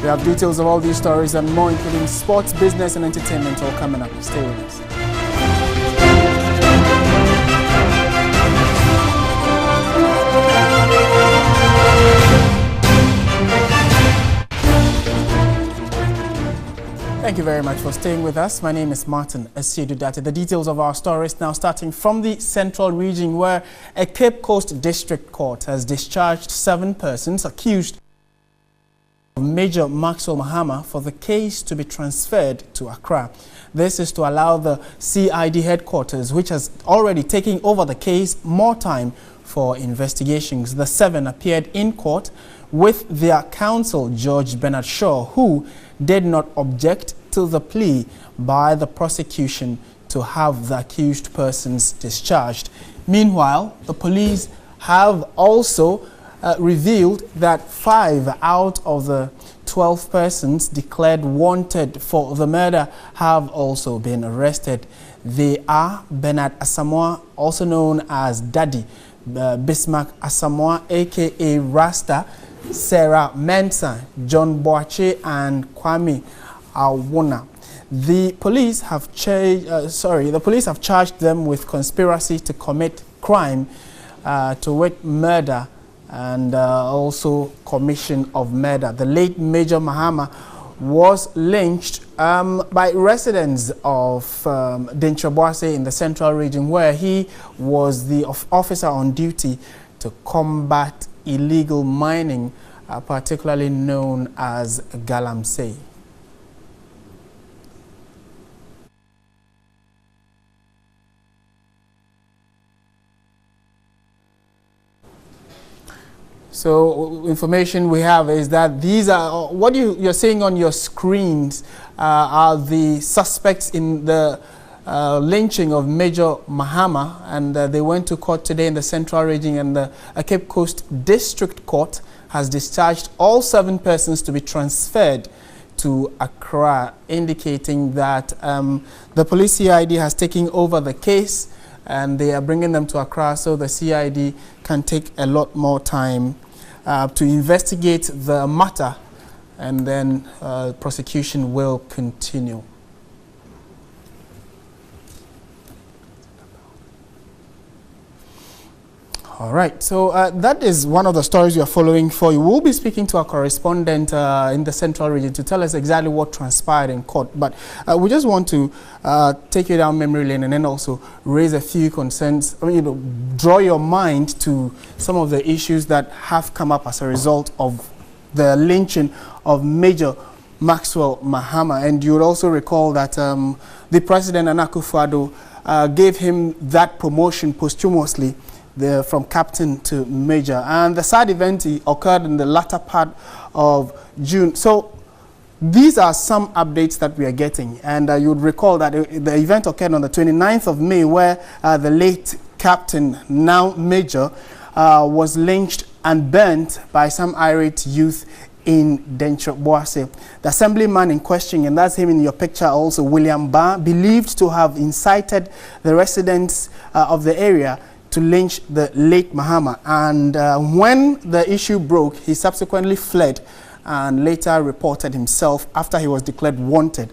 We have details of all these stories and more, including sports, business, and entertainment, all coming up. Stay with us. Thank you very much for staying with us. My name is Martin Asiedu-Dartey. The details of our stories now starting from the Central Region, where a Cape Coast District Court has discharged 7 persons accused of Major Maxwell Mahama for the case to be transferred to Accra. This is to allow the CID headquarters, which has already taken over the case, more time for investigations. The 7 appeared in court with their counsel, Judge Bernard Shaw, who did not object to the plea by the prosecution to have the accused persons discharged. Meanwhile, the police have also revealed that 5 out of the 12 persons declared wanted for the murder have also been arrested. They are Bernard Asamoah, also known as Daddy, Bismarck Asamoah, aka Rasta, Sarah Mensah, John Boache, and Kwame Awona. The police have charged them with conspiracy to commit crime, to wit murder, and also commission of murder. The late Major Mahama was lynched by residents of Dentreboise in the Central Region, where he was the officer on duty to combat illegal mining, particularly known as galamsey. So information we have is that these are what you're seeing on your screens are the suspects in the lynching of Major Mahama, and they went to court today in the Central Region, and the Cape Coast District Court has discharged all 7 persons to be transferred to Accra, indicating that the police CID has taken over the case and they are bringing them to Accra so the CID can take a lot more time to investigate the matter, and then prosecution will continue. All right, so that is one of the stories we are following for you. We'll be speaking to our correspondent in the Central Region to tell us exactly what transpired in court. But we just want to take you down memory lane and then also raise a few concerns, draw your mind to some of the issues that have come up as a result of the lynching of Major Maxwell Mahama. And you would also recall that the President, Nana Akufo-Addo, gave him that promotion posthumously, from captain to major, and the sad event occurred in the latter part of June. So these are some updates that we are getting, and you would recall that the event occurred on the 29th of May, where the late captain, now major, was lynched and burnt by some irate youth in Dentreboise. The assemblyman in question, and that's him in your picture also, William Barr, believed to have incited the residents of the area to lynch the late Mahama, and when the issue broke, he subsequently fled and later reported himself after he was declared wanted.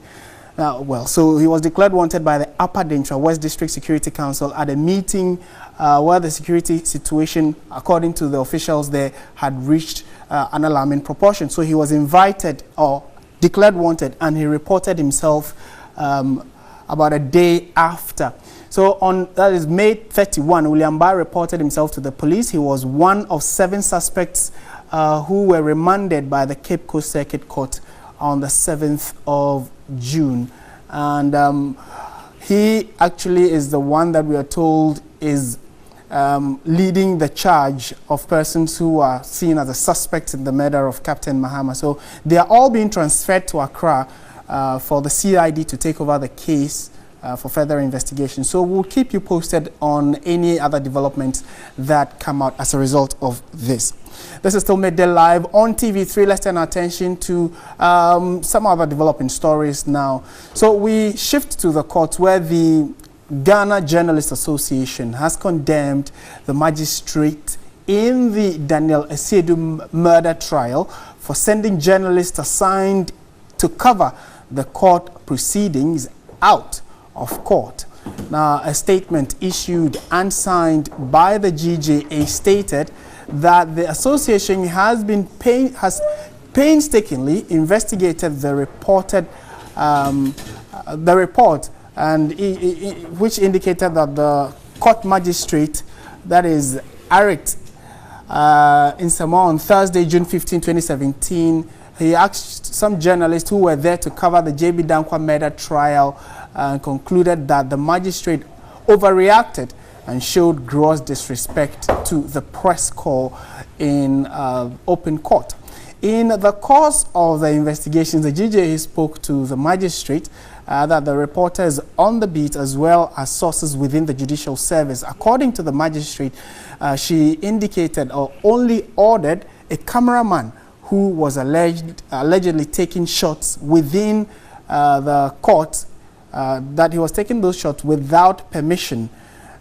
So he was declared wanted by the Upper Dentra West District Security Council at a meeting where the security situation, according to the officials there, had reached an alarming proportion. So he was invited or declared wanted, and he reported himself about a day after. So that is May 31, William Barr reported himself to the police. He was one of 7 suspects who were remanded by the Cape Coast Circuit Court on the 7th of June. And he actually is the one that we are told is leading the charge of persons who are seen as a suspect in the murder of Captain Mahama. So they are all being transferred to Accra for the CID to take over the case for further investigation. So we'll keep you posted on any other developments that come out as a result of this. This is still Midday Live on TV3. Let's turn our attention to some other developing stories now. So we shift to the court, where the Ghana Journalists Association has condemned the magistrate in the Daniel Asiedu murder trial for sending journalists assigned to cover the court proceedings out of court. Now, a statement issued and signed by the GJA stated that the association has painstakingly investigated the report, and which indicated that the court magistrate, that is Eric in Samoa, on Thursday, June 15, 2017, he asked some journalists who were there to cover the J.B. Dankwa murder trial and concluded that the magistrate overreacted and showed gross disrespect to the press corps in open court. In the course of the investigations, the GJA spoke to the magistrate that the reporters on the beat, as well as sources within the judicial service. According to the magistrate, she indicated or only ordered a cameraman who was allegedly taking shots within the court, that he was taking those shots without permission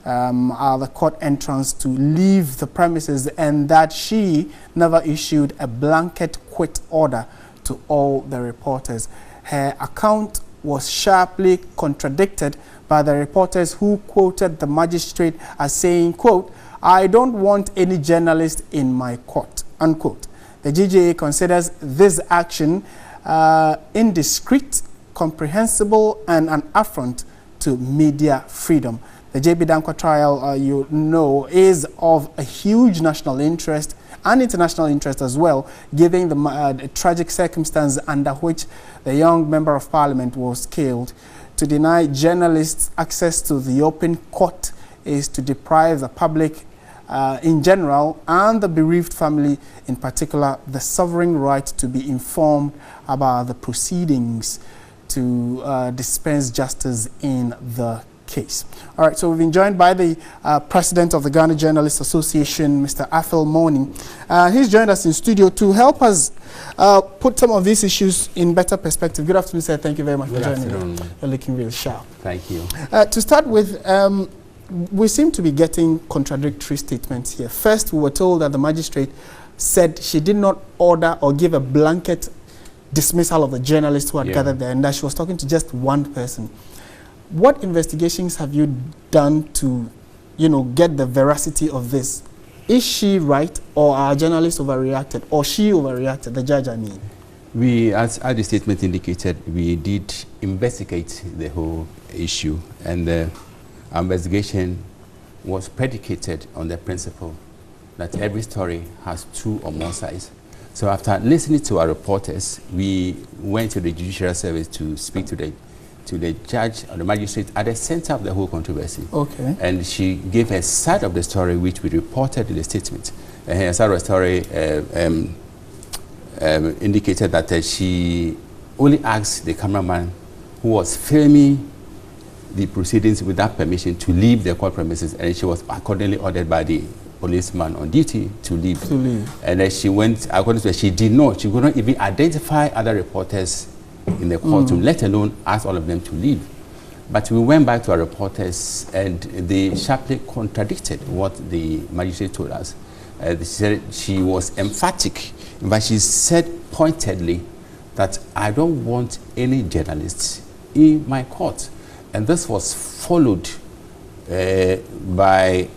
the court entrance to leave the premises, and that she never issued a blanket quit order to all the reporters. Her account was sharply contradicted by the reporters who quoted the magistrate as saying, quote, "I don't want any journalist in my court," unquote. The GJA considers this action indiscreet, comprehensible, and an affront to media freedom. The J.B. Dankwa trial, you know, is of a huge national interest and international interest as well, given the tragic circumstance under which the young member of parliament was killed. To deny journalists access to the open court is to deprive the public in general, and the bereaved family in particular, the sovereign right to be informed about the proceedings to dispense justice in the case. All right, so we've been joined by the president of the Ghana Journalists Association, Mr. Afil Moni. He's joined us in studio to help us put some of these issues in better perspective. Good afternoon, sir. Thank you very much for joining us. You're looking real sharp. Thank you. To start with, we seem to be getting contradictory statements here. First, we were told that the magistrate said she did not order or give a blanket dismissal of the journalists who had gathered there, and that she was talking to just one person. What investigations have you done to, get the veracity of this? Is she right, or are journalists overreacted, or she overreacted, the judge, I mean? We, as the statement indicated, we did investigate the whole issue, and our investigation was predicated on the principle that every story has two or more sides. So after listening to our reporters, we went to the judicial service to speak to the judge or the magistrate at the center of the whole controversy. Okay. And she gave her side of the story, which we reported in the statement. And her side of the story indicated that she only asked the cameraman who was filming the proceedings without permission to leave the court premises, and she was accordingly ordered by the policeman on duty to leave. And then she went, according to her, she could not even identify other reporters in the courtroom, let alone ask all of them to leave. But we went back to our reporters, and they sharply contradicted what the magistrate told us. She said she was emphatic, but she said pointedly that I don't want any journalists in my court. And this was followed by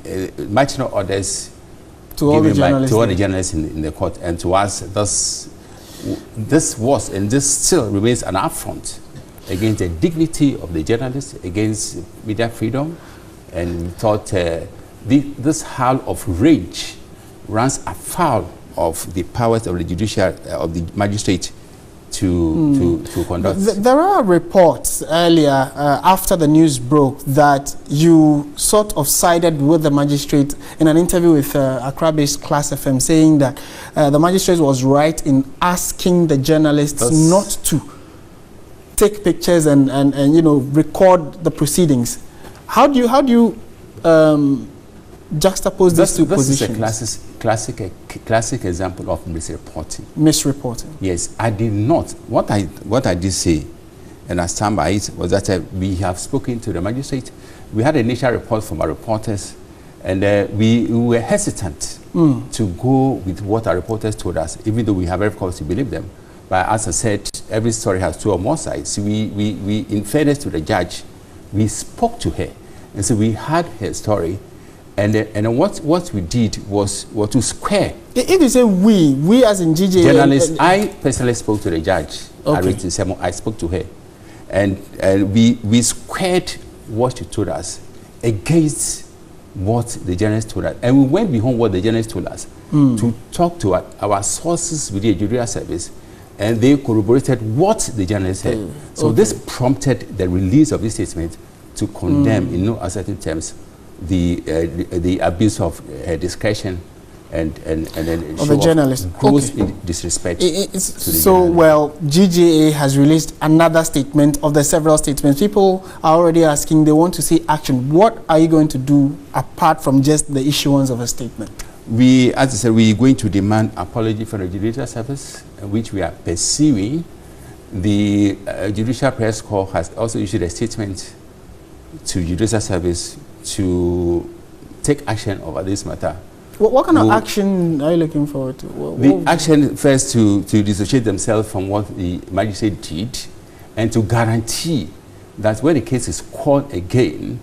marching orders to all the journalists in the court. And to us, this was and this still remains an affront against the dignity of the journalists, against media freedom. And we thought this howl of rage runs afoul of the powers of the judicial, of the magistrate to conduct. There are reports earlier after the news broke that you sort of sided with the magistrate in an interview with Accra-based Class FM, saying that the magistrate was right in asking the journalists not to take pictures and record the proceedings. How do you juxtapose these two positions? This is a classic example of misreporting. Misreporting. Yes, I did not. What I did say, and I stand by it, was that we have spoken to the magistrate. We had an initial report from our reporters, and we were hesitant to go with what our reporters told us, even though we have every cause to believe them. But as I said, every story has two or more sides. We in fairness to the judge, we spoke to her, and so we heard her story, and what we did was to square. If you say we as in GJ journalists, I personally spoke to the judge. Okay. I spoke to her, and we squared what she told us against what the journalists told us, and we went beyond what the journalists told us to talk to our sources within the judicial service, and they corroborated what the journalists said. So this prompted the release of this statement to condemn in no uncertain terms the abuse of discretion and of the journalist. Gross disrespect. Well, GJA has released another statement of the several statements. People are already asking, they want to see action. What are you going to do apart from just the issuance of a statement? We, as I said, we're going to demand apology from the Judicial Service, which we are pursuing. The Judicial Press Corps has also issued a statement to Judicial Service to take action over this matter. What kind of action are you looking forward to? The action first to dissociate themselves from what the magistrate did, and to guarantee that when the case is called again,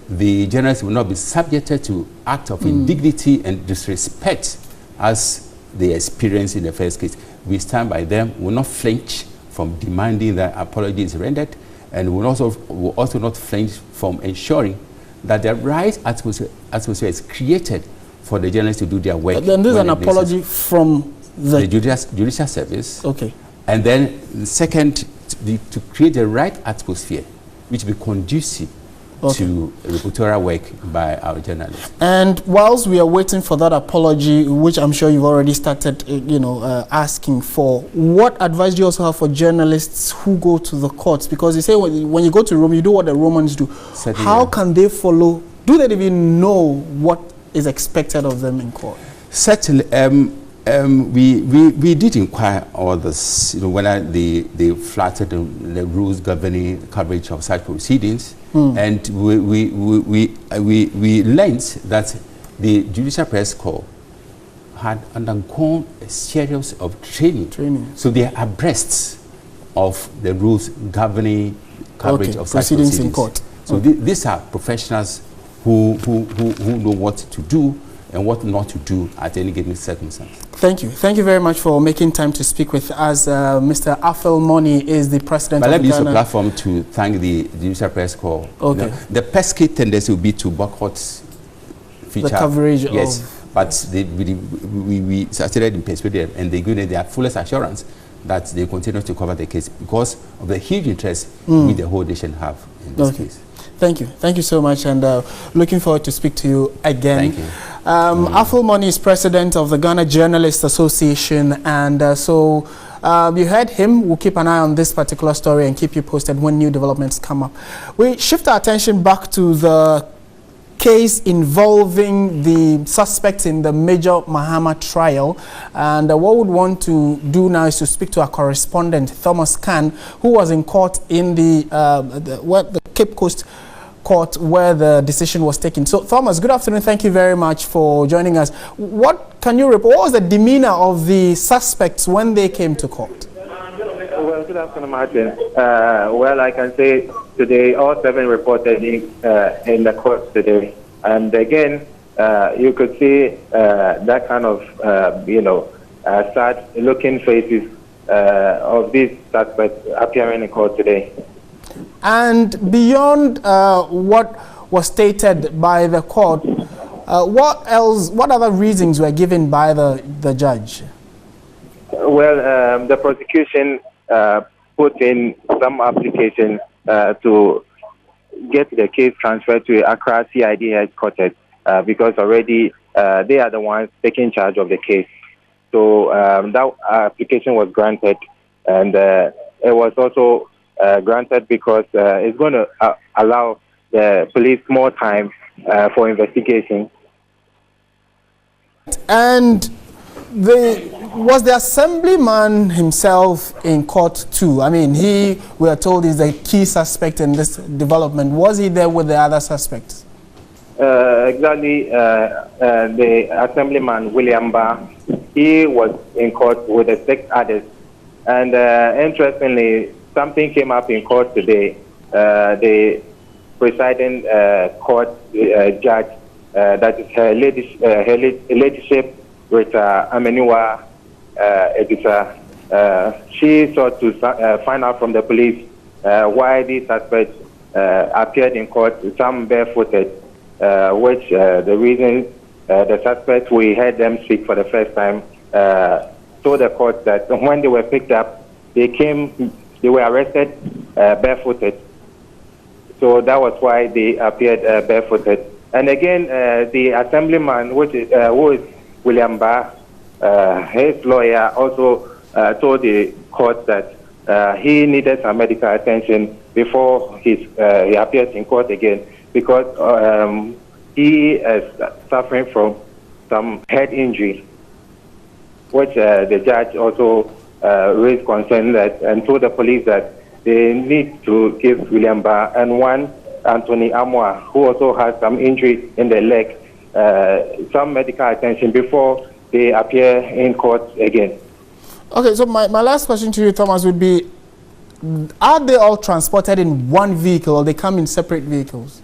the journalists will not be subjected to acts of indignity and disrespect as they experienced in the first case. We stand by them, will not flinch from demanding that apology is rendered, and will also not flinch from ensuring that the right atmosphere is created for the journalists to do their work. But then there's an apology from the Judicial Service. Okay. And then second, to create the right atmosphere which will be conducive to reportorial work by our journalists. And whilst we are waiting for that apology, which I'm sure you've already started, asking for, what advice do you also have for journalists who go to the courts? Because you say when you go to Rome, you do what the Romans do. Certainly. How can they follow? Do they even know what is expected of them in court? Certainly. We did inquire all this, whether they flattered the rules governing coverage of such proceedings, and we learned that the Judicial Press Corps had undergone a series of training. So they are abreast of the rules governing coverage of such proceedings in court. So these are professionals who know what to do and what not to do at any given circumstance. Thank you. Thank you very much for making time to speak with us. Mr. Afel is the president of Ghana. Let me use the platform to thank the Judicial Press Corps. Okay. The pesky tendency will be to boycott feature. The coverage but we started in perspective, and they give their fullest assurance that they continue to cover the case because of the huge interest we the whole nation have in this case. Thank you. Thank you so much, and looking forward to speak to you again. Thank you. Afel is president of the Ghana Journalists Association, and so you heard him. We'll keep an eye on this particular story and keep you posted when new developments come up. We shift our attention back to the case involving the suspects in the Major Mahama trial, and what we want to do now is to speak to our correspondent Thomas Khan, who was in court in the Cape Coast court where the decision was taken. So Thomas, good afternoon. Thank you very much for joining us. What can you report? What was the demeanor of the suspects when they came to court? Well, good afternoon, Martin. Well, I can say today all 7 reported in the court today. And again, you could see that kind of, sad-looking faces of these suspects appearing in court today. And beyond what was stated by the court, what other reasons were given by the judge? Well, the prosecution put in some application to get the case transferred to Accra CID headquarters because already they are the ones taking charge of the case. So that application was granted, and it was also granted because it's going to allow the police more time for investigation. And was the assemblyman himself in court too? I mean, we are told, is the key suspect in this development. Was he there with the other suspects? exactly. The Assemblyman William Barr, he was in court with the 6 others. And interestingly, something came up in court today. The presiding court judge, that is her ladyship, Rita Amenua Edisa, she sought to find out from the police why these suspects appeared in court, some barefooted, which the reason the suspects, we heard them speak for the first time, told the court that when they were picked up, they were arrested barefooted. So that was why they appeared barefooted. And again, the assemblyman, who is William Barr, his lawyer also told the court that he needed some medical attention before he appears in court again, because he is suffering from some head injury, which the judge also raised concern that and told the police that they need to give William Barr and one Anthony Amwa, who also has some injury in the leg, some medical attention before they appear in court again. Okay, so my last question to you, Thomas, would be, are they all transported in one vehicle or they come in separate vehicles?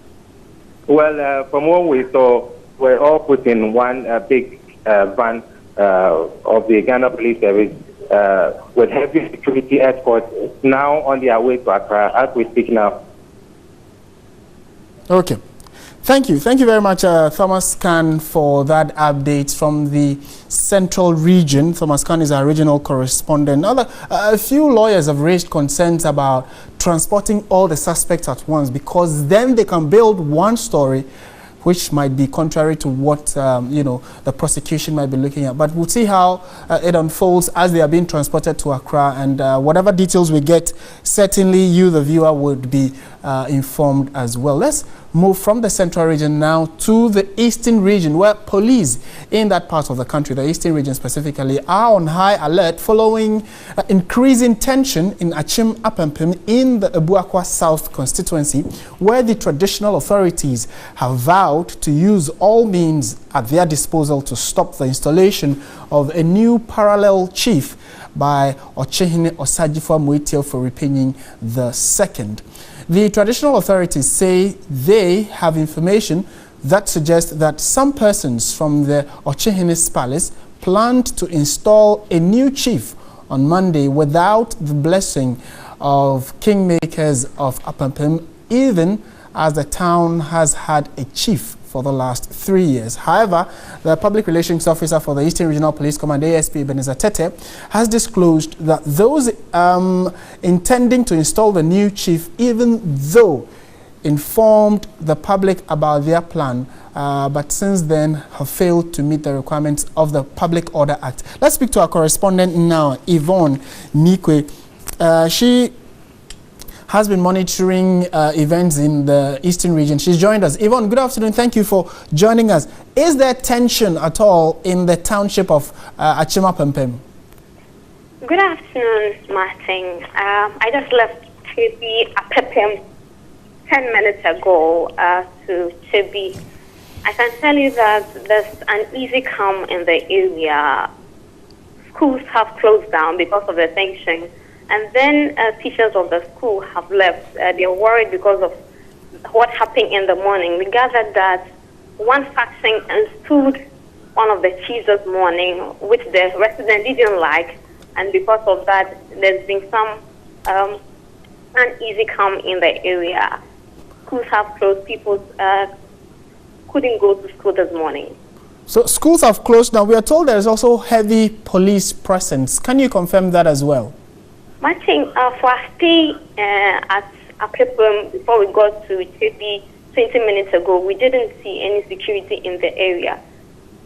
Well, from what we saw, we're all put in one big van of the Ghana Police Service with heavy security escorts now on their way to Accra as we speak now. Okay. Thank you. Thank you very much, Thomas Khan, for that update from the Central Region. Thomas Khan is our regional correspondent. Now, a few lawyers have raised concerns about transporting all the suspects at once, because then they can build one story which might be contrary to what the prosecution might be looking at. But we'll see how it unfolds as they are being transported to Accra, and whatever details we get, certainly you, the viewer, would be informed as well. Let's move from the Central Region now to the Eastern Region, where police in that part of the country, the Eastern Region specifically, are on high alert following increasing tension in Achim Apempem in the Abuakwa South constituency, where the traditional authorities have vowed to use all means at their disposal to stop the installation of a new parallel chief by Ochehene Osagyefo Moitiel for Repenning II. The traditional authorities say they have information that suggests that some persons from the Ochehene's palace planned to install a new chief on Monday without the blessing of kingmakers of Apempem, even as the town has had a chief for the last 3 years. However, the public relations officer for the Eastern Regional Police Command, ASP Ebenezer Tete, has disclosed that those intending to install the new chief, even though informed the public about their plan, but since then have failed to meet the requirements of the Public Order Act. Let's speak to our correspondent now, Yvonne Nikwe. She has been monitoring events in the Eastern Region. She's joined us. Yvonne, good afternoon. Thank you for joining us. Is there tension at all in the township of Achim Apempem? Good afternoon, Martin. I just left Chibi Apempem 10 minutes ago to Chibi. I can tell you that there's an easy calm in the area. Schools have closed down because of the tension. And then teachers of the school have left. They're worried because of what happened in the morning. We gathered that one faction installed one of the chiefs this morning, which the resident didn't like. And because of that, there's been some uneasy calm in the area. Schools have closed. People couldn't go to school this morning. So schools have closed now. We are told there is also heavy police presence. Can you confirm that as well? Martin, for our stay at Apempem before we got to Chibi 20 minutes ago, we didn't see any security in the area.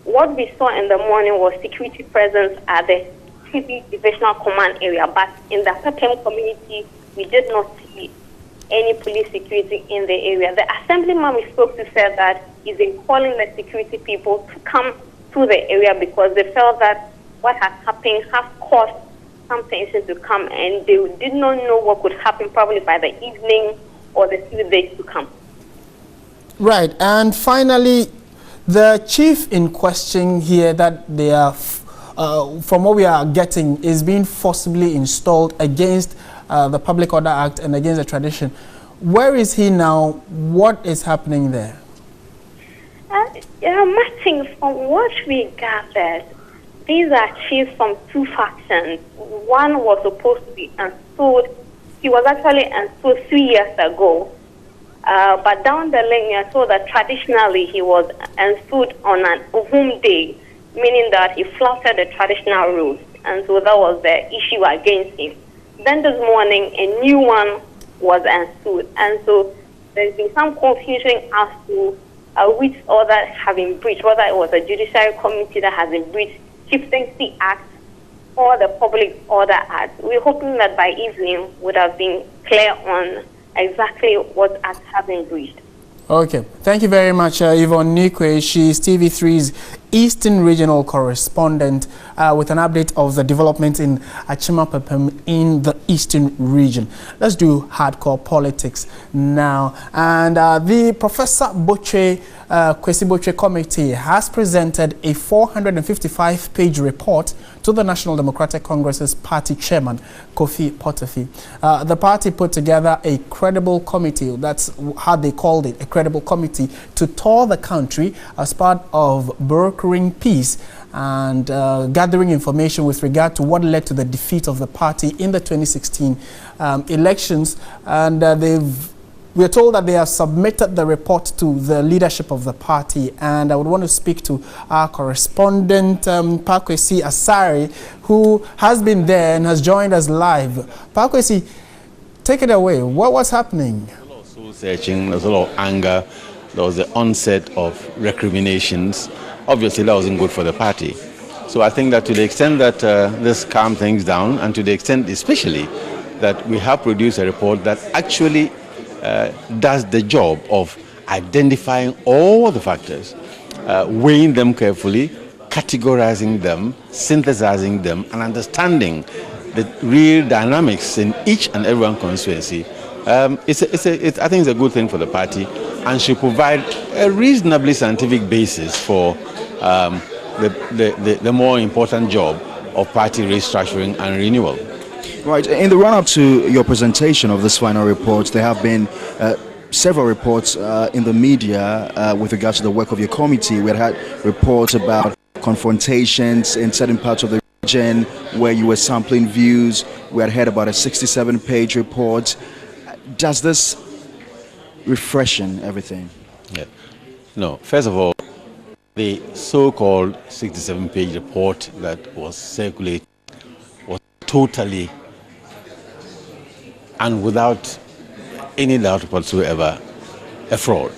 What we saw in the morning was security presence at the Chibi Divisional Command area, but in the Apempem community, we did not see any police security in the area. The assemblyman we spoke to said that he's been calling the security people to come to the area because they felt that what has happened has caused some tension to come, and they did not know what could happen probably by the evening or the few days to come. Right, and finally, the chief in question here that they are, from what we are getting, is being forcibly installed against the Public Order Act and against the tradition. Where is he now? What is happening there? Martin, from what we gathered, these are chiefs from two factions. One was supposed to be installed. He was actually installed 3 years ago. But down the line, I saw that traditionally he was installed on an Ohum day, meaning that he flouted the traditional rules. And so that was the issue against him. Then this morning, a new one was installed. And so there's been some confusion as to which order have been breached, whether it was a judiciary committee that has been breached, Chieftaincy Act, or the Public Order Act. We're hoping that by evening would have been clear on exactly what acts have been breached. Okay. Thank you very much, Yvonne Nikwe. She's TV3's Eastern Regional Correspondent with an update of the developments in Achimapepem in the Eastern Region. Let's do hardcore politics now. And the Professor Kwesi Botwe Committee has presented a 455-page report to the National Democratic Congress's party chairman, Kofi Pottefi. The party put together a credible committee, that's how they called it, a credible committee, to tour the country as part of brokering peace and gathering information with regard to what led to the defeat of the party in the 2016 elections. And we are told that they have submitted the report to the leadership of the party. And I would want to speak to our correspondent, Pakwesi Asari, who has been there and has joined us live. Pakwesi, take it away. What was happening? There's a lot of soul searching, there's a lot of anger, there was the onset of recriminations. Obviously, that wasn't good for the party. So I think that to the extent that this calmed things down, and to the extent especially that we have produced a report that actually does the job of identifying all the factors, weighing them carefully, categorizing them, synthesizing them, and understanding the real dynamics in each and every one constituency. I think it's a good thing for the party and should provide a reasonably scientific basis for the more important job of party restructuring and renewal. Right. In the run-up to your presentation of this final report, there have been several reports in the media with regards to the work of your committee. We had reports about confrontations in certain parts of the region where you were sampling views. We had heard about a 67-page report. Does this refreshen everything? Yeah. No. First of all, the so-called 67-page report that was circulated was totally and without any doubt whatsoever a fraud.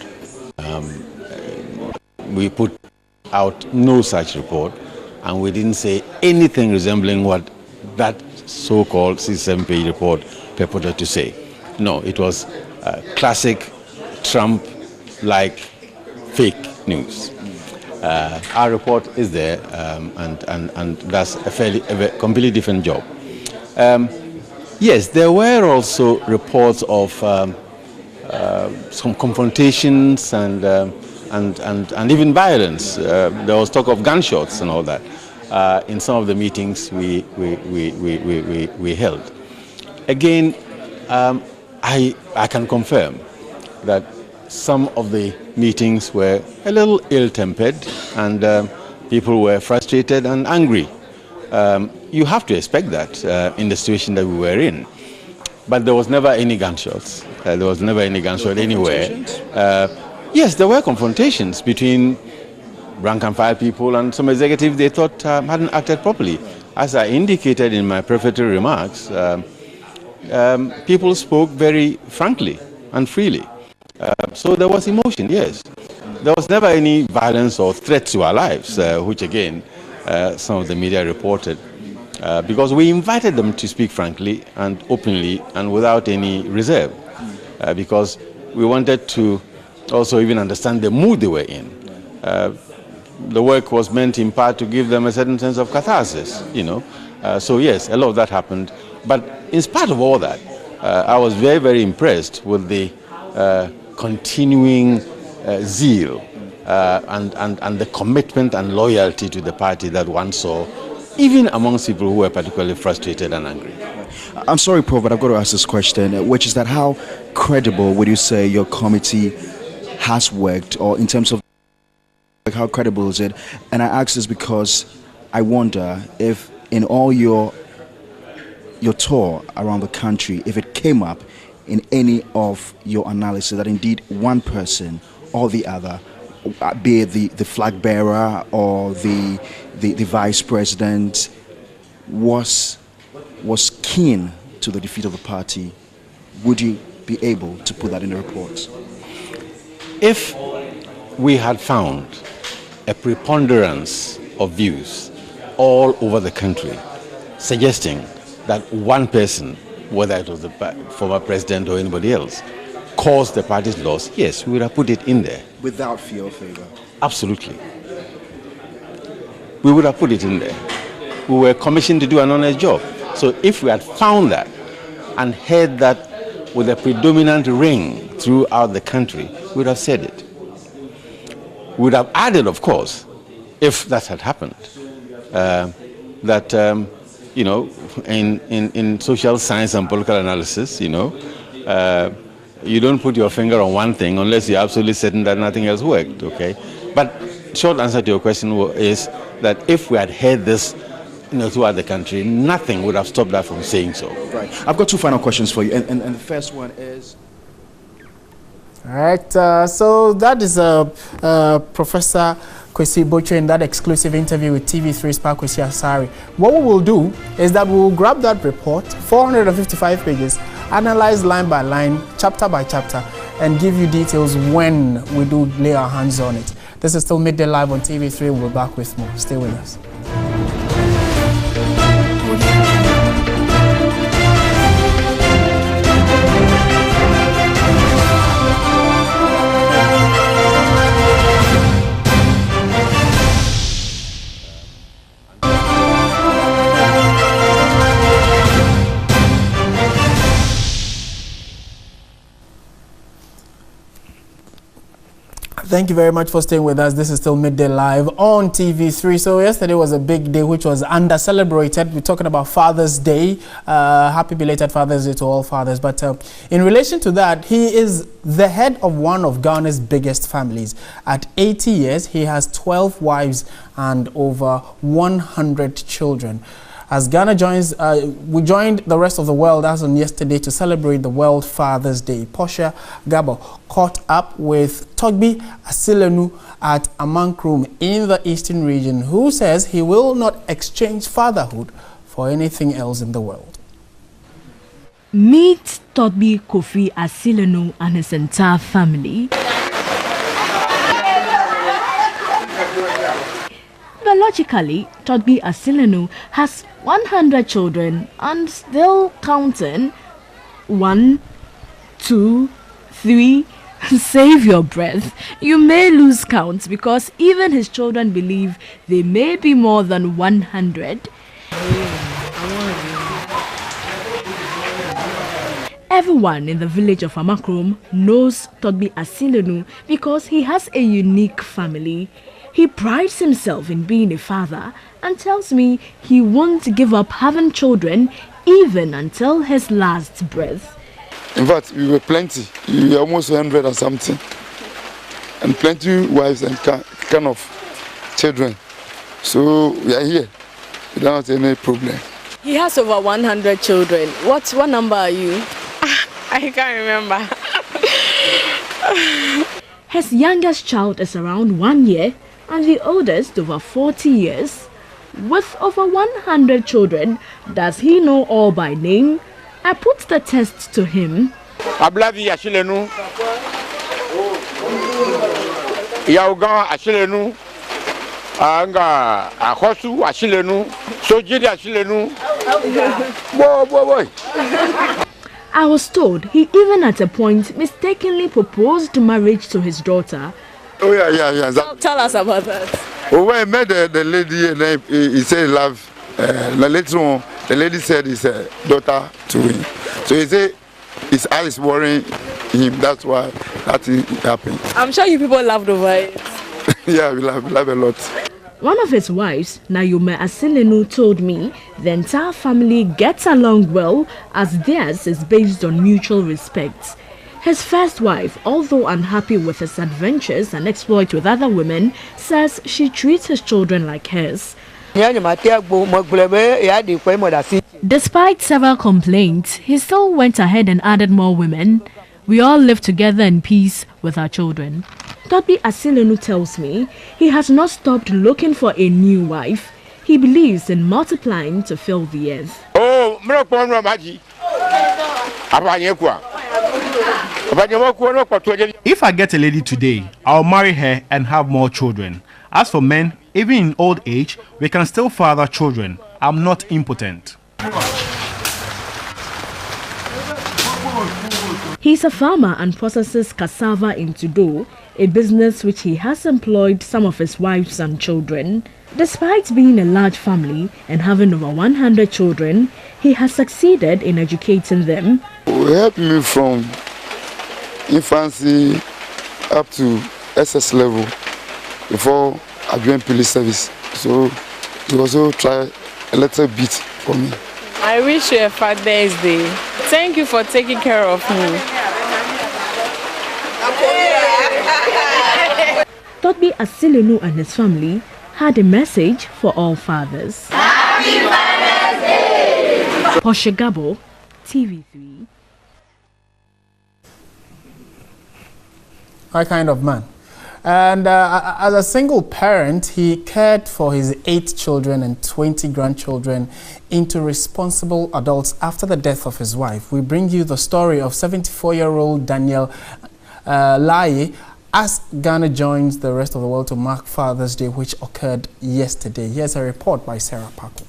We put out no such report, and we didn't say anything resembling what that so-called 67-page report purported to say. No, it was classic Trump-like fake news. Our report is there, and that's a completely different job. Yes, there were also reports of some confrontations and even violence. There was talk of gunshots and all that in some of the meetings we held. Again, I can confirm that some of the meetings were a little ill-tempered and people were frustrated and angry. You have to expect that in the situation that we were in. But there was never any gunshots. There was never any gunshot anywhere. Yes, there were confrontations between rank-and-file people and some executives they thought hadn't acted properly. As I indicated in my prefatory remarks, people spoke very frankly and freely. So there was emotion, yes. There was never any violence or threat to our lives, which again, some of the media reported, because we invited them to speak frankly and openly and without any reserve, because we wanted to also even understand the mood they were in. The work was meant in part to give them a certain sense of catharsis, you know. So yes, a lot of that happened. But in spite of all that, I was very, very impressed with the continuing zeal and the commitment and loyalty to the party that one saw, even amongst people who were particularly frustrated and angry. I'm sorry, Prof, but I've got to ask this question, which is that how credible would you say your committee has worked, or in terms of how credible is it? And I ask this because I wonder if in all your tour around the country, if it came up in any of your analysis that indeed one person or the other, be it the flag bearer or the vice president, was keen to the defeat of the party, would you be able to put that in the reports? If we had found a preponderance of views all over the country suggesting that one person, whether it was the former president or anybody else, caused the party's loss, yes, we would have put it in there. Without fear or favor? Absolutely. We would have put it in there. We were commissioned to do an honest job. So if we had found that and heard that with a predominant ring throughout the country, we would have said it. We would have added, of course, if that had happened, you know, in social science and political analysis, you know, you don't put your finger on one thing unless you're absolutely certain that nothing else worked, okay? But short answer to your question is that if we had heard this, you know, throughout the country, nothing would have stopped that from saying so. Right. I've got two final questions for you, and the first one is... All right, so that is Professor Kwesi Bocho in that exclusive interview with TV3's Kwesi Asari. What we will do is that we will grab that report, 455 pages, analyze line by line, chapter by chapter, and give you details when we do lay our hands on it. This is still Midday Live on TV3. We'll be back with more. Stay with us. Thank you very much for staying with us. This is still Midday Live on TV3. So yesterday was a big day which was under-celebrated. We're talking about Father's Day. Happy belated Father's Day to all fathers. But in relation to that, he is the head of one of Ghana's biggest families. At 80 years, he has 12 wives and over 100 children. As Ghana joins, we joined the rest of the world as on yesterday to celebrate the World Father's Day. Portia Gabo caught up with Togbi Asilenu at Amankrum in the Eastern region, who says he will not exchange fatherhood for anything else in the world. Meet Togbi Kofi Asilenu and his entire family. Biologically, Togbi Asilenu has 100 children and still counting. 1, 2, 3. Save your breath. You may lose count because even his children believe they may be more than 100. Everyone in the village of Amakrom knows Togbi Asilenu because he has a unique family. He prides himself in being a father and tells me he won't give up having children even until his last breath. In fact, we were plenty. We were almost 100 or something. And plenty wives and kind of children. So we are here without any problem. He has over 100 children. What number are you? I can't remember. His youngest child is around 1 year and the oldest over 40 years. With over 100 children, does he know all by name? I put the test to him. Ablavi Ashilenu, Yauga Ashilenu, Anga Ahosu Ashilenu, Sojiri Ashilenu. Boy. I was told he even at a point mistakenly proposed marriage to his daughter. Oh yeah. Tell us about that. Oh, when I met the lady, and he said love. Later on, the lady said it's a daughter to him. So he said his eyes worrying him. That's why that thing happened. I'm sure you people laughed over it. Yeah, we laugh a lot. One of his wives, Nayume Asilenu, told me the entire family gets along well as theirs is based on mutual respect. His first wife, although unhappy with his adventures and exploits with other women, says she treats his children like hers. Despite several complaints, he still went ahead and added more women. We all live together in peace with our children. Todbi Asilenu tells me he has not stopped looking for a new wife. He believes in multiplying to fill the earth. If I get a lady today, I'll marry her and have more children. As for men, even in old age, we can still father children. I'm not impotent. He's a farmer and processes cassava into dough, a business which he has employed some of his wives and children. Despite being a large family and having over 100 children, he has succeeded in educating them. It helped me from infancy up to SS level before I joined police service. So he also tried a little bit for me. I wish you a Father's Day. Thank you for taking care of me. Todbi Asilenu and his family had a message for all fathers. Happy Father's Day! Portia Gabo, TV3. My kind of man. And as a single parent, he cared for his 8 children and 20 grandchildren into responsible adults after the death of his wife. We bring you the story of 74-year-old Daniel Lai as Ghana joins the rest of the world to mark Father's Day, which occurred yesterday. Here's a report by Sarah Paco.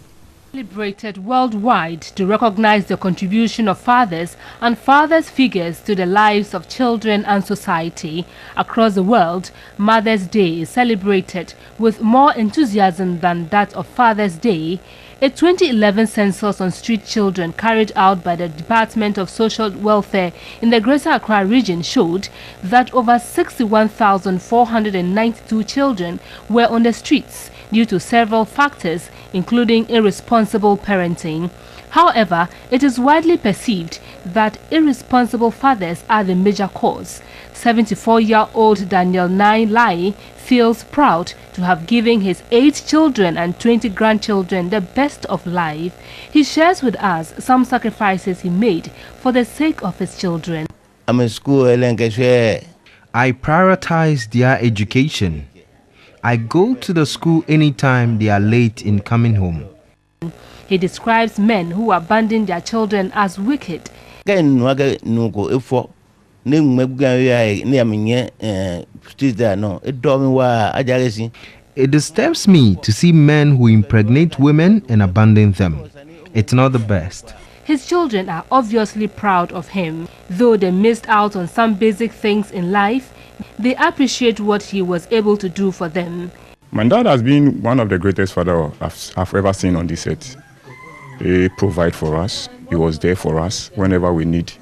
Celebrated worldwide to recognize the contribution of fathers and fathers' figures to the lives of children and society. Across the world, Mother's Day is celebrated with more enthusiasm than that of Father's Day. A 2011 census on street children carried out by the Department of Social Welfare in the Greater Accra region showed that over 61,492 children were on the streets due to several factors, including irresponsible parenting. However, it is widely perceived that irresponsible fathers are the major cause. 74-year-old Daniel Lai feels proud to have given his 8 children and 20 grandchildren the best of life. He shares with us some sacrifices he made for the sake of his children. I'm in school. I prioritize their education. I go to the school anytime they are late in coming home. He describes men who abandon their children as wicked. It disturbs me to see men who impregnate women and abandon them. It's not the best. His children are obviously proud of him. Though they missed out on some basic things in life, they appreciate what he was able to do for them. My dad has been one of the greatest fathers I've ever seen on this earth. He provides for us. He was there for us. Whenever we need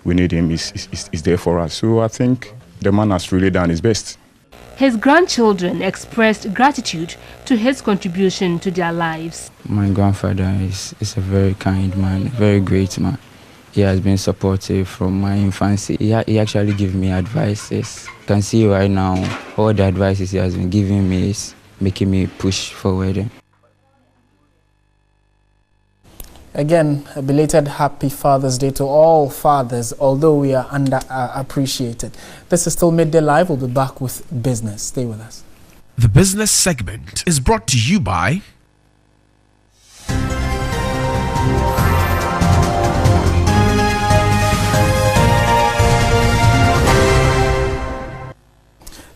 him, he's there for us. So I think the man has really done his best. His grandchildren expressed gratitude to his contribution to their lives. My grandfather is a very kind man, very great man. He has been supportive from my infancy. He actually gave me advices. You can see right now, all the advices he has been giving me is making me push forward. Again, a belated happy Father's Day to all fathers, although we are underappreciated. This is still Midday Live. We'll be back with business. Stay with us. The business segment is brought to you by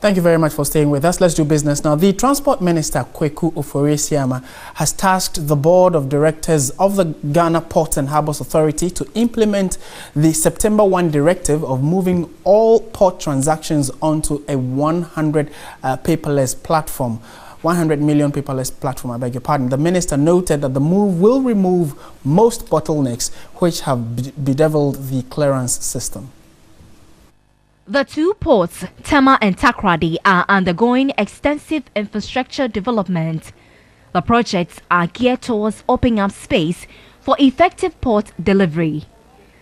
Thank you very much for staying with us. Let's do business now. The Transport Minister, Kweku Ofori-Siama, has tasked the Board of Directors of the Ghana Ports and Harbours Authority to implement the September 1 directive of moving all port transactions onto a 100 paperless platform. 100 million paperless platform, I beg your pardon. The minister noted that the move will remove most bottlenecks which have bedeviled the clearance system. The two ports, Tema and Takoradi, are undergoing extensive infrastructure development. The projects are geared towards opening up space for effective port delivery.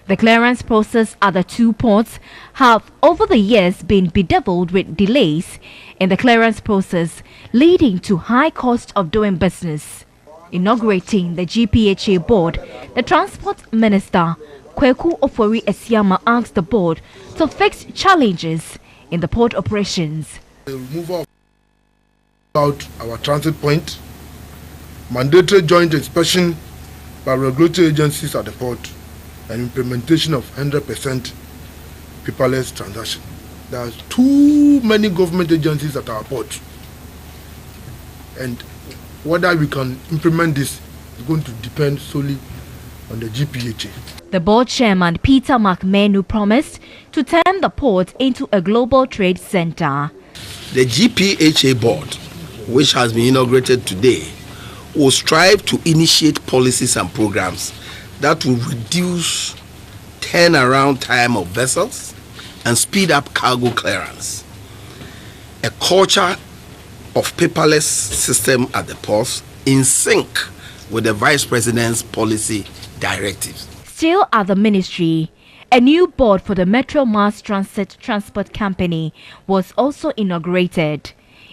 The clearance process at the two ports have over the years been bedeviled with delays in the clearance process, leading to high cost of doing business. Inaugurating the GPHA board, the Transport Minister Kweku Ofori Esiama asked the board to fix challenges in the port operations. The removal of our transit point, mandatory joint inspection by regulatory agencies at the port, and implementation of 100% paperless transaction. There are too many government agencies at our port, and whether we can implement this is going to depend solely on the GPHA. The board chairman Peter McMenu promised to turn the port into a global trade center. The GPHA board, which has been inaugurated today, will strive to initiate policies and programs that will reduce turnaround time of vessels and speed up cargo clearance. A culture of paperless system at the ports in sync with the Vice President's policy directives. Still at the ministry, a new board for the Metro Mass Transit Transport Company was also inaugurated.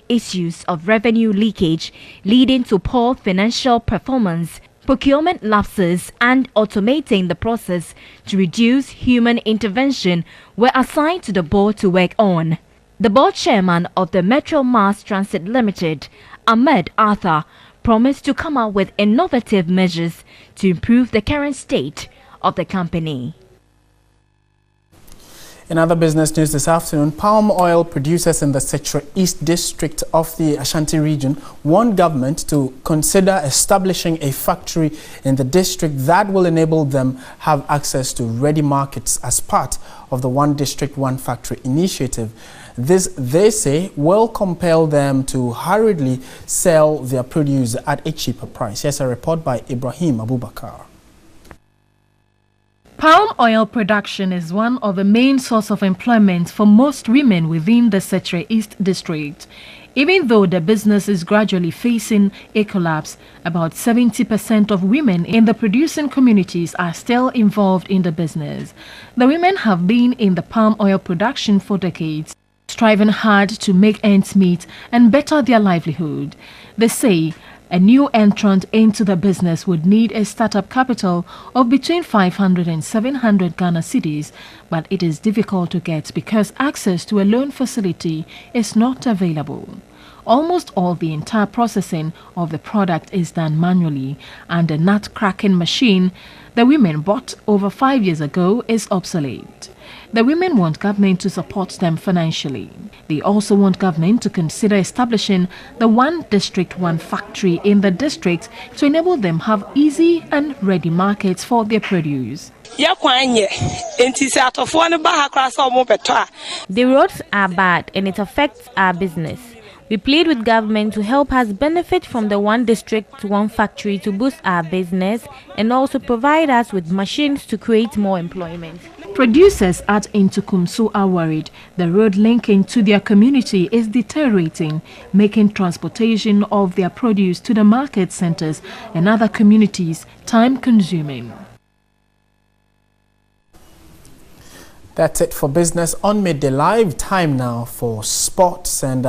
Issues of revenue leakage leading to poor financial performance, procurement lapses, and automating the process to reduce human intervention were assigned to the board to work on. The board chairman of the Metro Mass Transit Limited, Ahmed Arthur, promised to come up with innovative measures to improve the current state of the company. In other business news this afternoon, palm oil producers in the Setre East district of the Ashanti region want government to consider establishing a factory in the district that will enable them have access to ready markets as part of the One District, One Factory initiative. This, they say, will compel them to hurriedly sell their produce at a cheaper price. Here's a report by Ibrahim Abubakar. Palm oil production is one of the main sources of employment for most women within the Setre East district. Even though the business is gradually facing a collapse, about 70% of women in the producing communities are still involved in the business. The women have been in the palm oil production for decades, striving hard to make ends meet and better their livelihood. They say a new entrant into the business would need a startup capital of between 500 and 700 Ghana cedis, but it is difficult to get because access to a loan facility is not available. Almost all the entire processing of the product is done manually, and the nut cracking machine the women bought over 5 years ago is obsolete. The women want government to support them financially. They also want government to consider establishing the One District, One Factory in the district to enable them have easy and ready markets for their produce. The roads are bad and it affects our business. We plead with government to help us benefit from the One District, One Factory to boost our business and also provide us with machines to create more employment. Producers at Intukumsu are worried the road linking to their community is deteriorating, making transportation of their produce to the market centers and other communities time-consuming. That's it for business on Midday Live. Time now for sports, and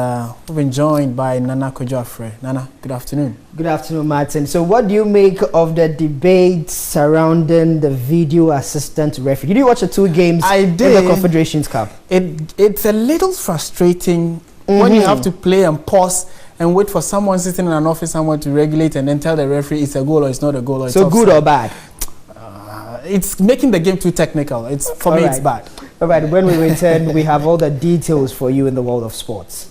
we've been joined by Nana Kojafre. Nana, good afternoon. Good afternoon, Martin. So what do you make of the debate surrounding the video assistant referee? Did you watch the two games in the Confederations Cup? It's a little frustrating when you have to play and pause and wait for someone sitting in an office somewhere to regulate and then tell the referee it's a goal or it's not a goal. Or it's so good or bad? It's making the game too technical. For me, it's bad. All right, when we return, we have all the details for you in the world of sports.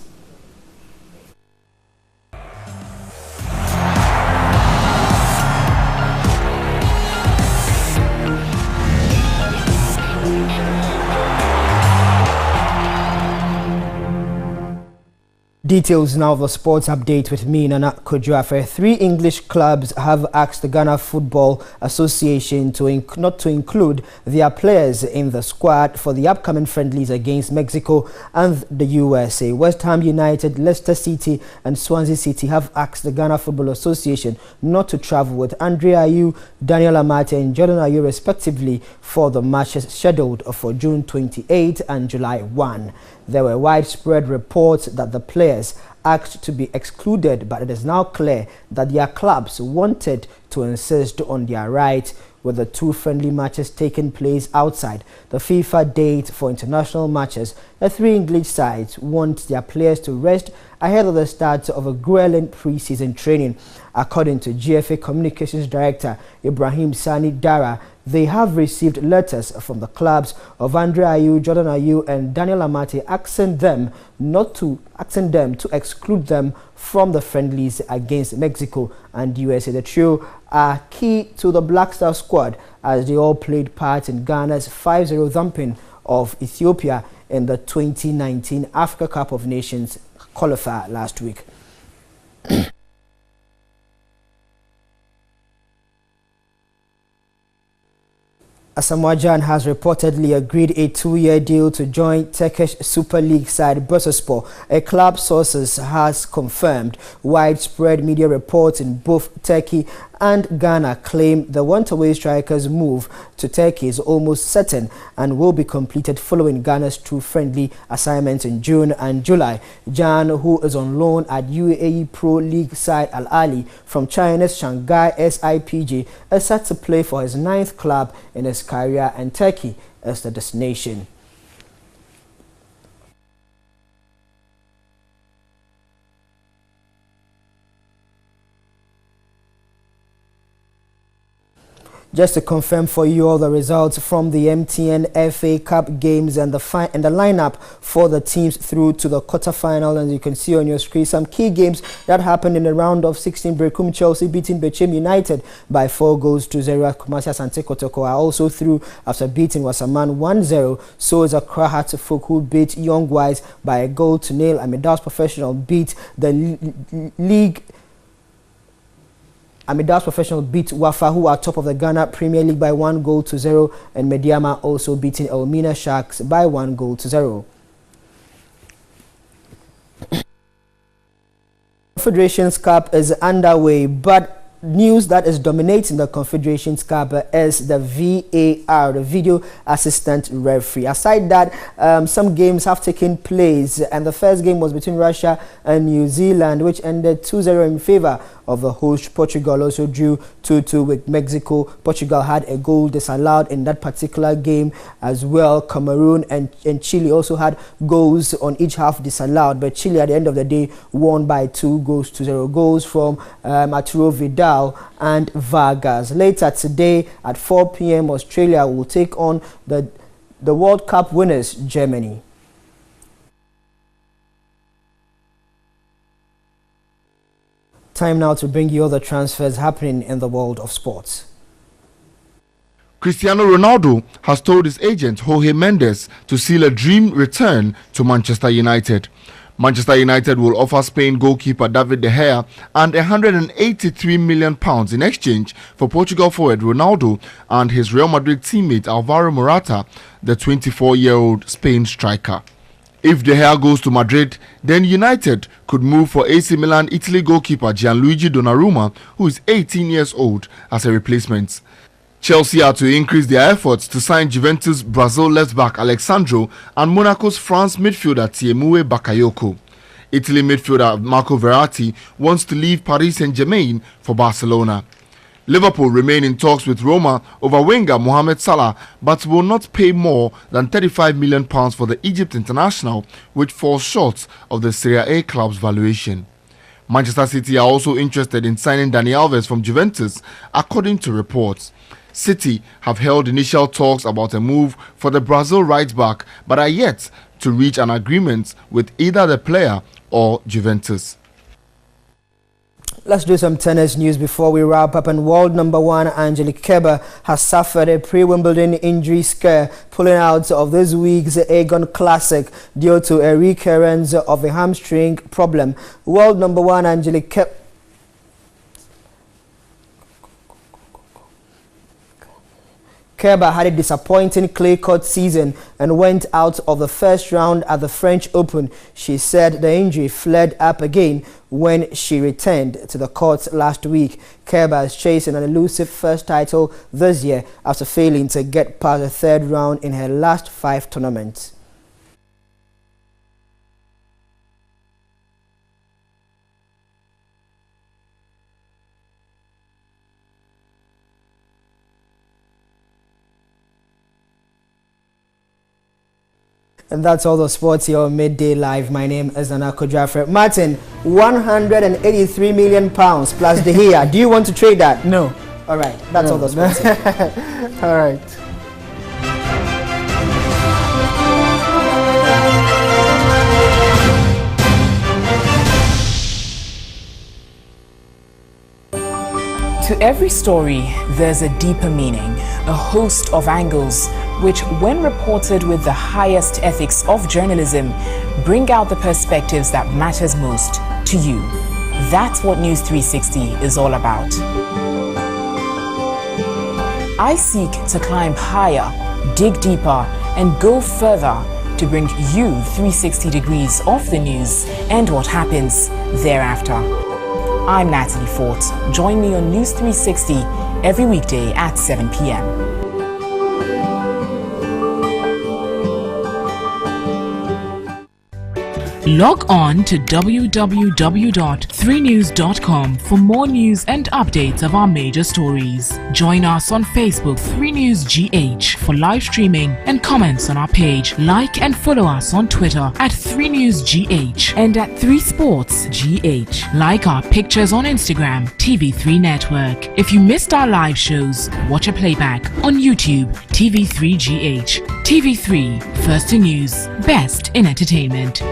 Details now of the sports update with me, Nana Kojuafe. 3 English clubs have asked the Ghana Football Association not to include their players in the squad for the upcoming friendlies against Mexico and the USA. West Ham United, Leicester City and Swansea City have asked the Ghana Football Association not to travel with Andre Ayew, Daniel Amate and Jordan Ayew respectively for the matches scheduled for June 28 and July 1. There were widespread reports that the players asked to be excluded, but it is now clear that their clubs wanted to insist on their right, with the 2 friendly matches taking place outside the FIFA date for international matches. The 3 English sides want their players to rest ahead of the start of a grueling pre-season training. According to GFA Communications Director Ibrahim Sani Dara, they have received letters from the clubs of Andre Ayew, Jordan Ayew and Daniel Amate asking them to exclude them from the friendlies against Mexico and USA. The trio are key to the Black Star squad as they all played part in Ghana's 5-0 thumping of Ethiopia in the 2019 Africa Cup of Nations qualifier last week. Asamoah Gyan has reportedly agreed a 2-year deal to join Turkish Super League side Bursaspor. A club sources has confirmed. Widespread media reports in both Turkey and Ghana claim the want-away striker's move to Turkey is almost certain and will be completed following Ghana's 2 friendly assignments in June and July. Gyan, who is on loan at UAE Pro League side Al Ahly from China's Shanghai SIPG, is set to play for his 9th club in his career, and Turkey as the destination. Just to confirm for you all the results from the MTN FA Cup games and the lineup for the teams through to the quarterfinal, and you can see on your screen some key games that happened in the round of 16. Berekum Chelsea beating Bechem United by 4-0. Kumasi Asante Kotoko are also through after beating Wasaman 1-0. So is Accra Hearts-Folk, who beat Young Wise by 1-0. Amidas Professional beat the league. Amidas Professional beat Wafa, who are top of the Ghana Premier League, by 1-0, and Mediama also beating Elmina Sharks by 1-0. Confederations Cup is underway, but news that is dominating the Confederations Cup is the VAR, the video assistant referee. Aside that, some games have taken place, and the first game was between Russia and New Zealand, which ended 2-0 in favor of the host. Portugal also drew 2-2 with Mexico. Portugal had a goal disallowed in that particular game as well. Cameroon and Chile also had goals on each half disallowed, but Chile at the end of the day won by 2-0. Goals from Arturo Vidal and Vargas. Later today at 4 p.m. Australia will take on the World Cup winners, Germany. Time now to bring you all the transfers happening in the world of sports. Cristiano Ronaldo has told his agent Jorge Mendes to seal a dream return to Manchester United. Manchester United will offer Spain goalkeeper David De Gea and £183 million in exchange for Portugal forward Ronaldo and his Real Madrid teammate Alvaro Morata, the 24-year-old Spain striker. If De Gea goes to Madrid, then United could move for AC Milan Italy goalkeeper Gianluigi Donnarumma, who is 18 years old, as a replacement. Chelsea are to increase their efforts to sign Juventus Brazil left-back Alexandro and Monaco's France midfielder Tiemoué Bakayoko. Italy midfielder Marco Verratti wants to leave Paris Saint-Germain for Barcelona. Liverpool remain in talks with Roma over winger Mohamed Salah, but will not pay more than £35 million for the Egypt international, which falls short of the Serie A club's valuation. Manchester City are also interested in signing Dani Alves from Juventus, according to reports. City have held initial talks about a move for the Brazil right-back, but are yet to reach an agreement with either the player or Juventus. Let's do some tennis news before we wrap up. And world number 1 Angelique Kerber has suffered a pre-Wimbledon injury scare, pulling out of this week's Aegon Classic due to a recurrence of a hamstring problem. World number 1 Angelique Kerber had a disappointing clay court season and went out of the first round at the French Open. She said the injury flared up again when she returned to the courts last week. Kerber is chasing an elusive first title this year after failing to get past the third round in her last 5 tournaments. And that's all the sports here on Midday Live. My name is Nana Kodrafre. Martin, £183 million plus the here. Do you want to trade that? No. All right, that's all the sports here. All right. To every story, there's a deeper meaning, a host of angles, which, when reported with the highest ethics of journalism, bring out the perspectives that matters most to you. That's what News 360 is all about. I seek to climb higher, dig deeper, and go further to bring you 360 degrees of the news and what happens thereafter. I'm Natalie Fort. Join me on News 360 every weekday at 7 p.m. Log on to www.3news.com for more news and updates of our major stories. Join us on Facebook 3newsgh for live streaming and comments on our page. Like and follow us on Twitter at 3newsgh and at 3sportsgh. Like our pictures on Instagram, TV3 Network. If you missed our live shows, watch a playback on YouTube, TV3GH. TV3, first in news, best in entertainment.